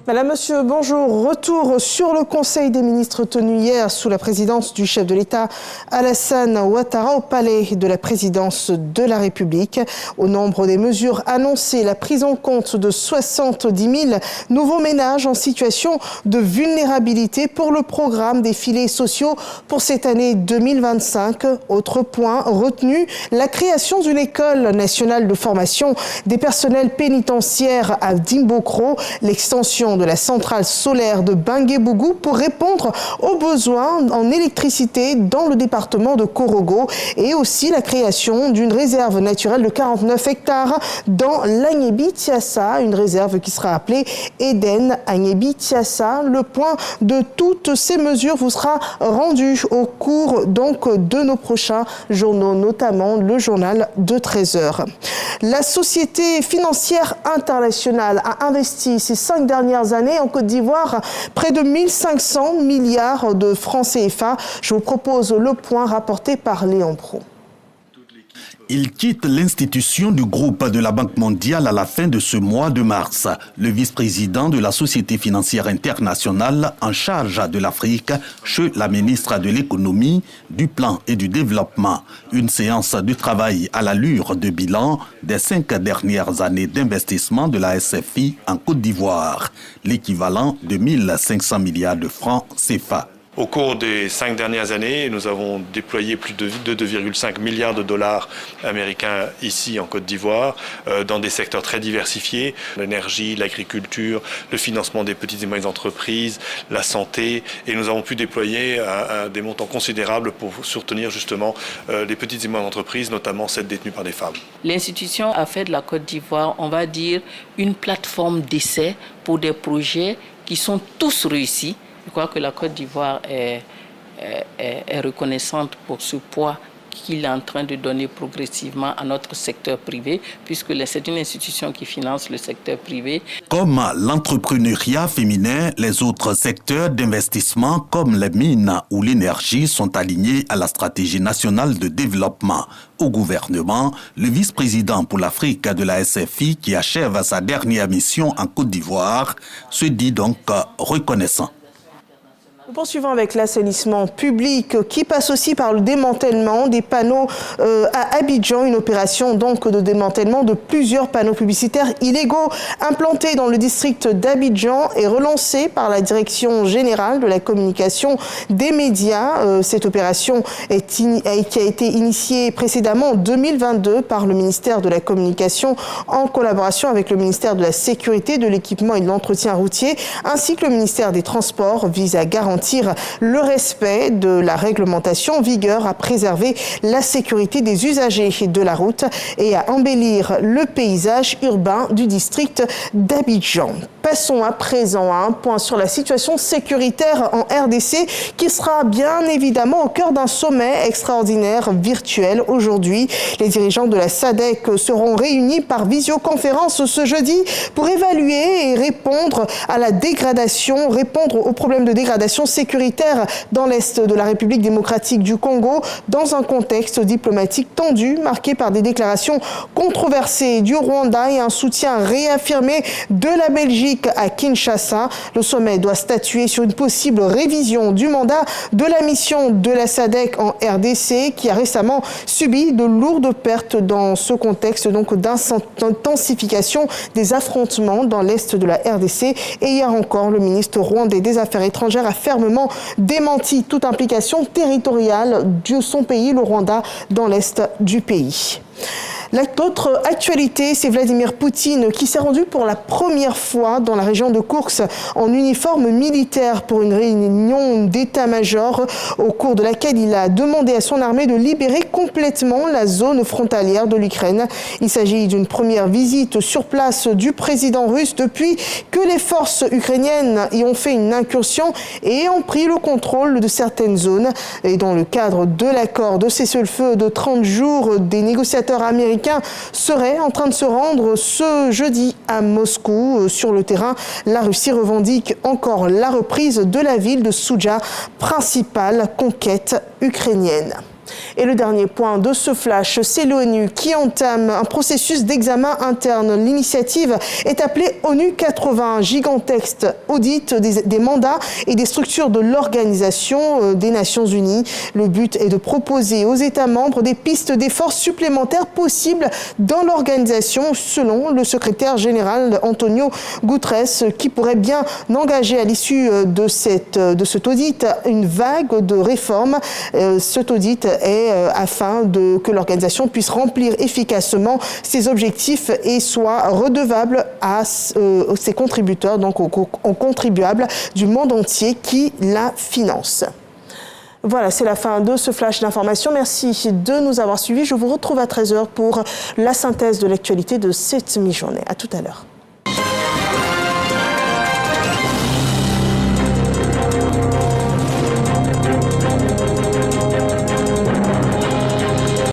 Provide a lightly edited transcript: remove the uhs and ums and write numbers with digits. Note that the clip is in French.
Madame, Monsieur, bonjour. Retour sur le Conseil des ministres tenu hier sous la présidence du chef de l'État Alassane Ouattara au palais de la présidence de la République. Au nombre des mesures annoncées, la prise en compte de 70 000 nouveaux ménages en situation de vulnérabilité pour le programme des filets sociaux pour cette année 2025. Autre point retenu, la création d'une école nationale de formation des personnels pénitentiaires à Dimbokro, l'extension de la centrale solaire de Bangué-Bougou pour répondre aux besoins en électricité dans le département de Korogo et aussi la création d'une réserve naturelle de 49 hectares dans l'Agnébi-Tiassa, une réserve qui sera appelée Eden Agnébi-Tiassa. Le point de toutes ces mesures vous sera rendu au cours donc de nos prochains journaux, notamment le journal de 13h. La Société financière internationale a investi ces 5 dernières années en Côte d'Ivoire près de 1500 milliards de francs CFA. Je vous propose le point rapporté par Léon Pro. Il quitte l'institution du groupe de la Banque mondiale à la fin de ce mois de mars. Le vice-président de la Société financière internationale en charge de l'Afrique, chez la ministre de l'économie, du plan et du développement. Une séance de travail à l'allure de bilan des 5 dernières années d'investissement de la SFI en Côte d'Ivoire, l'équivalent de 1500 milliards de francs CFA. Au cours des 5 dernières années, nous avons déployé plus de 2,5 milliards de dollars américains ici en Côte d'Ivoire, dans des secteurs très diversifiés, l'énergie, l'agriculture, le financement des petites et moyennes entreprises, la santé, et nous avons pu déployer des montants considérables pour soutenir justement les petites et moyennes entreprises, notamment celles détenues par des femmes. L'institution a fait de la Côte d'Ivoire, on va dire, une plateforme d'essai pour des projets qui sont tous réussis. Je crois que la Côte d'Ivoire est reconnaissante pour ce poids qu'il est en train de donner progressivement à notre secteur privé, puisque c'est une institution qui finance le secteur privé. Comme l'entrepreneuriat féminin, les autres secteurs d'investissement comme les mines ou l'énergie sont alignés à la stratégie nationale de développement. Au gouvernement, le vice-président pour l'Afrique de la SFI, qui achève sa dernière mission en Côte d'Ivoire, se dit donc reconnaissant. Nous poursuivons avec l'assainissement public qui passe aussi par le démantèlement des panneaux à Abidjan, une opération donc de démantèlement de plusieurs panneaux publicitaires illégaux implantés dans le district d'Abidjan et relancée par la Direction générale de la communication des médias. Cette opération qui a été initiée précédemment en 2022 par le ministère de la Communication en collaboration avec le ministère de la Sécurité, de l'Équipement et de l'Entretien routier ainsi que le ministère des Transports vise à garantir le respect de la réglementation en vigueur, à préserver la sécurité des usagers de la route et à embellir le paysage urbain du district d'Abidjan. Passons à présent à un point sur la situation sécuritaire en RDC qui sera bien évidemment au cœur d'un sommet extraordinaire virtuel aujourd'hui. Les dirigeants de la SADC seront réunis par visioconférence ce jeudi pour évaluer et répondre à la dégradation, répondre aux problèmes de dégradation sécuritaire dans l'Est de la République démocratique du Congo dans un contexte diplomatique tendu marqué par des déclarations controversées du Rwanda et un soutien réaffirmé de la Belgique à Kinshasa. Le sommet doit statuer sur une possible révision du mandat de la mission de la SADC en RDC qui a récemment subi de lourdes pertes dans ce contexte donc d'intensification des affrontements dans l'Est de la RDC. Et hier encore, le ministre rwandais des Affaires étrangères a fermement démenti toute implication territoriale de son pays, le Rwanda, dans l'Est du pays. L'autre actualité, c'est Vladimir Poutine qui s'est rendu pour la première fois dans la région de Koursk en uniforme militaire pour une réunion d'état-major au cours de laquelle il a demandé à son armée de libérer complètement la zone frontalière de l'Ukraine. Il s'agit d'une première visite sur place du président russe depuis que les forces ukrainiennes y ont fait une incursion et ont pris le contrôle de certaines zones. Et dans le cadre de l'accord de cessez-le-feu de 30 jours, des négociateurs américains serait en train de se rendre ce jeudi à Moscou. Sur le terrain, la Russie revendique encore la reprise de la ville de Souja, principale conquête ukrainienne. Et le dernier point de ce flash, c'est l'ONU qui entame un processus d'examen interne. L'initiative est appelée ONU 80, gigantesque audit des mandats et des structures de l'Organisation des Nations Unies. Le but est de proposer aux États membres des pistes d'efforts supplémentaires possibles dans l'organisation, selon le secrétaire général Antonio Guterres, qui pourrait bien engager à l'issue de cet audit une vague de réformes. Cet audit est afin que l'organisation puisse remplir efficacement ses objectifs et soit redevable à ses contributeurs, donc aux contribuables du monde entier qui la financent. Voilà, c'est la fin de ce flash d'information. Merci de nous avoir suivis. Je vous retrouve à 13h pour la synthèse de l'actualité de cette mi-journée. À tout à l'heure.